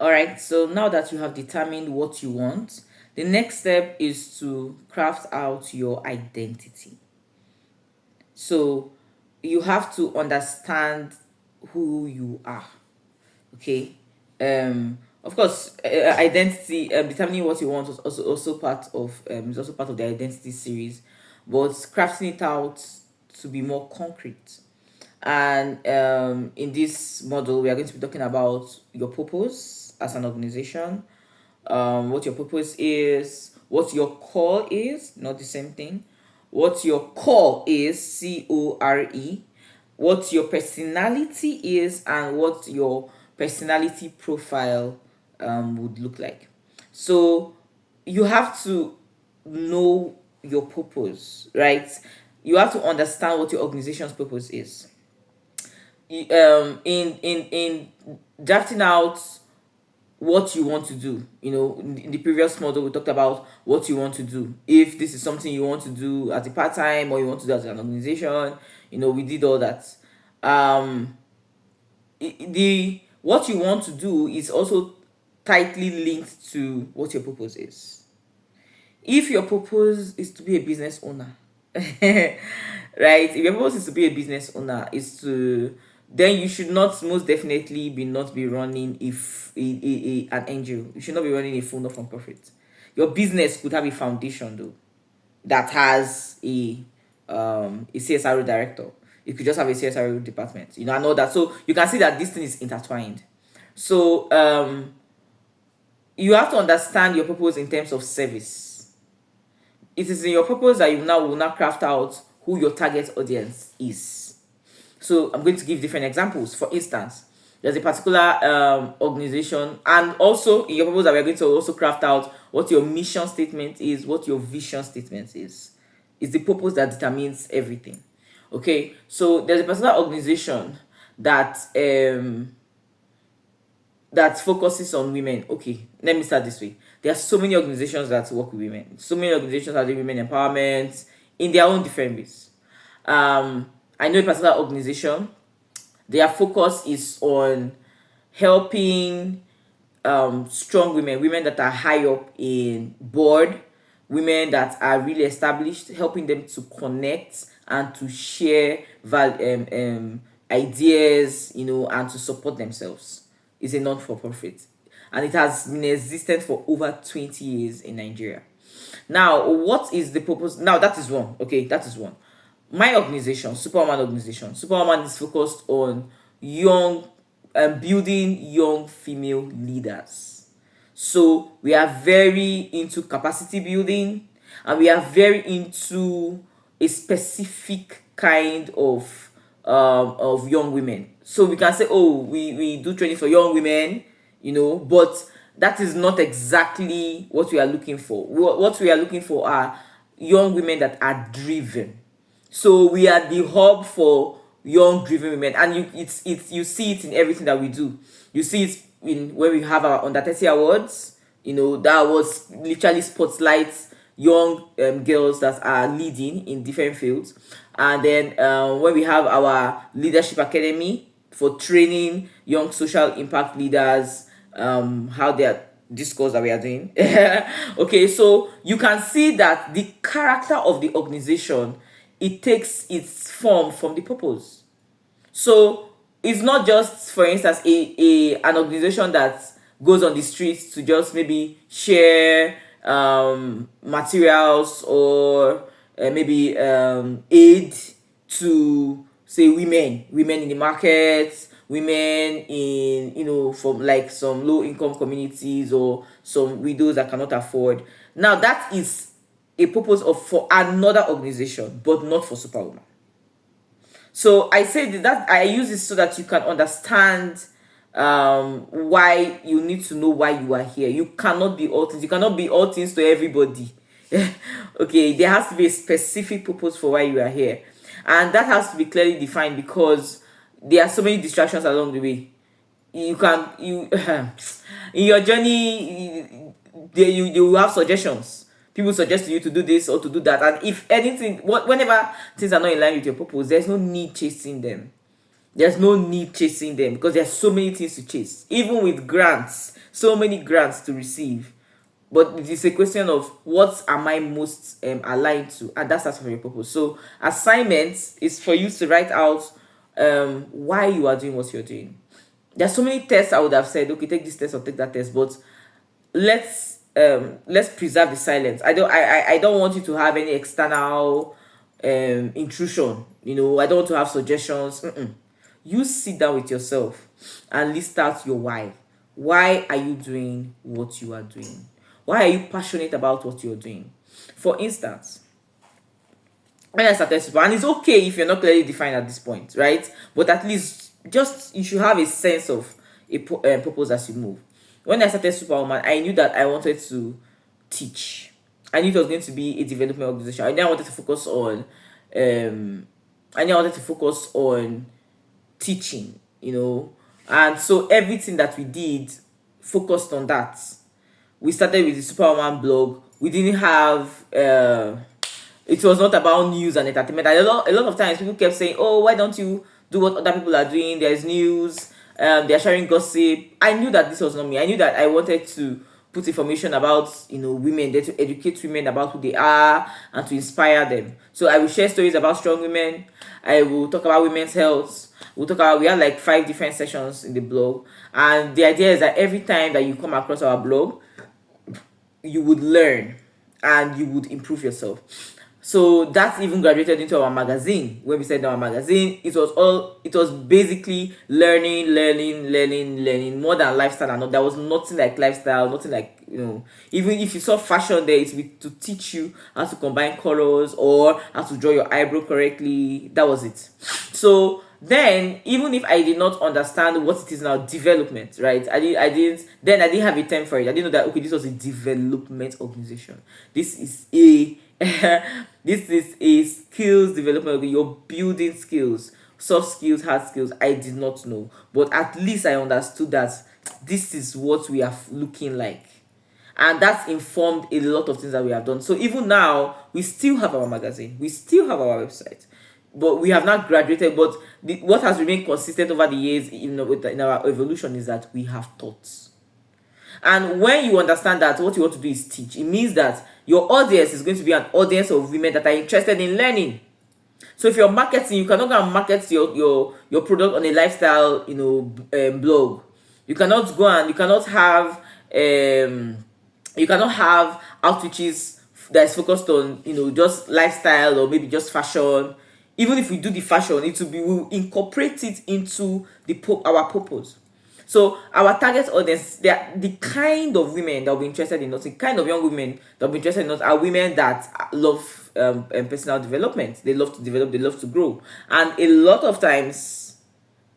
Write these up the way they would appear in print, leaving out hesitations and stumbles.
All right, so now that you have determined what you want, the next step is to craft out your identity. So you have to understand who you are. Okay. Of course, identity, determining what you want is also part of is also part of the identity series, but crafting it out to be more concrete. And in this model, we are going to be talking about your purpose as an organization, what your purpose is, what your core is, not the same thing, what your core is, CORE, what your personality is, and what your personality profile would look like. So you have to know your purpose, right? You have to understand what your organization's purpose is. In drafting out what you want to do, in the previous model we talked about what you want to do, if this is something you want to do as a part-time or you want to do as an organization. We did all that. um the what you want to do is also tightly linked to what your purpose is. If your purpose is to be a business owner, right? If your purpose is to be a business owner, is to then you should not most definitely be running if an NGO. You should not be running a full not for profit. Your business could have a foundation though that has a CSRO director. You could just have a CSRO department, and all that. So you can see that this thing is intertwined. So you have to understand your purpose in terms of service. It is in your purpose that you now will now craft out who your target audience is. So I'm going to give different examples. For instance, there's a particular organization, and also in your purpose that we're going to also craft out what your mission statement is, what your vision statement is. It's the purpose that determines everything. Okay, so there's a particular organization that that focuses on women. Okay, let me start this way. There are so many organizations that work with women. So many organizations are doing women empowerment in their own different ways. I know a particular organization. Their focus is on helping strong women that are high up in board, women that are really established, helping them to connect and to share ideas, and to support themselves. It's a non-for-profit, and it has been existent for over 20 years in Nigeria. Now, what is the purpose? Now, that is one. Okay, that is one. My organization, Superwoman Organization. Superwoman is focused on young building young female leaders. So we are very into capacity building, and we are very into a specific kind of young women. So we can say, oh, we do training for young women, but that is not exactly what we are looking for. What we are looking for are young women that are driven. So we are the hub for young driven women, and you see it in everything that we do. You see it in when we have our under 30 awards. That was literally spotlights young girls that are leading in different fields. And then when we have our leadership academy for training young social impact leaders, how they are this course that we are doing. Okay, so you can see that the character of the organization, it takes its form from the purpose. So it's not just, for instance, an organization that goes on the streets to just maybe share materials, or maybe aid to, say, women in the market, women in, from like some low income communities, or some widows that cannot afford. Now that is a purpose of for another organization, but not for Superwoman. So I say that I use this so that you can understand why you need to know why you are here. You cannot be all things. You cannot be all things to everybody. Okay, there has to be a specific purpose for why you are here, and that has to be clearly defined, because there are so many distractions along the way. You in your journey, you will have suggestions. People suggest to you to do this or to do that, and if anything, whenever things are not in line with your purpose, there's no need chasing them. There's no need chasing them, because there's so many things to chase. Even with grants, so many grants to receive, but it is a question of what am I most aligned to, and that's for your purpose. So assignments is for you to write out why you are doing what you're doing. There's so many tests I would have said, okay, take this test or take that test, but let's preserve the silence. I don't want you to have any external intrusion. I don't want to have suggestions. You sit down with yourself and list out your why. Why are you doing what you are doing? Why are you passionate about what you're doing? For instance, when I started Super, and it's okay if you're not clearly defined at this point, right? But at least just you should have a sense of a purpose as you move. When I started Superwoman, I knew that I wanted to teach. I knew it was going to be a development organization. I knew I wanted to focus on teaching, and so everything that we did focused on that. We started with the Superwoman blog. We didn't have it was not about news and entertainment. And a lot of times people kept saying, oh, why don't you do what other people are doing? There's news, they're sharing gossip. I knew that this was not me. I knew that I wanted to put information about women, there to educate women about who they are and to inspire them. So I will share stories about strong women. I will talk about women's health. We have like 5 different sessions in the blog, and the idea is that every time that you come across our blog, you would learn and you would improve yourself. So that's even graduated into our magazine. When we said our magazine, it was basically learning more than lifestyle. And there was nothing like lifestyle, nothing like, even if you saw fashion there, it's to teach you how to combine colors or how to draw your eyebrow correctly. That was it. So then, even if I did not understand what it is now, development, right? I didn't have a term for it. I didn't know that, okay, this was a development organization. This is a this is a skills development. You're building skills, soft skills, hard skills. I did not know, but at least I understood that this is what we are looking like, and that's informed a lot of things that we have done. So even now, we still have our magazine, we still have our website, but we have not graduated. But what has remained consistent over the years in our evolution is that we have thoughts. And when you understand that what you want to do is teach, it means that your audience is going to be an audience of women that are interested in learning. So if you're marketing, you cannot go and market your product on a lifestyle, blog. You cannot go and you cannot have outreaches that is focused on just lifestyle or maybe just fashion. Even if we do the fashion, we'll incorporate it into our purpose. So our target audience, they are the kind of women that will be interested in us, the kind of young women that will be interested in us are women that love personal development. They love to develop, they love to grow. And a lot of times,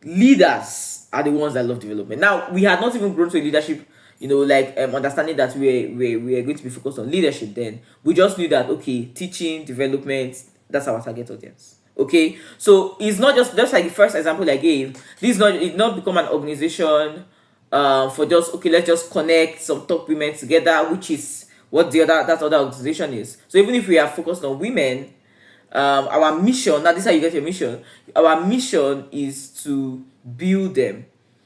leaders are the ones that love development. Now, we had not even grown to a leadership, understanding that we are going to be focused on leadership then. We just knew that, okay, teaching, development, that's our target audience. Okay, so it's not just like the first example I gave. It's not become an organization for just, okay, let's just connect some top women together, which is what that other organization is. So even if we are focused on women, our mission, now this is how you get your mission. Our mission is to build them.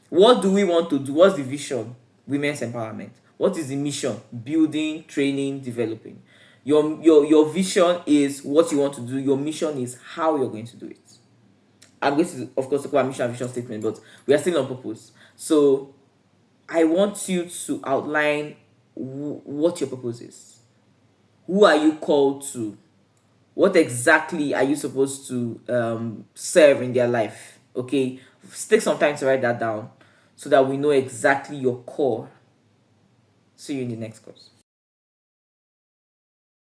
What do we want to do? What's the vision? Women's empowerment. What is the mission? Building, training, developing. Your vision is what you want to do. Your mission is how you're going to do it. I'm going to, of course, talk about mission and vision statement, but we are still on purpose. So I want you to outline what your purpose is. Who are you called to? What exactly are you supposed to serve in their life? Okay, take some time to write that down so that we know exactly your core. See you in the next course.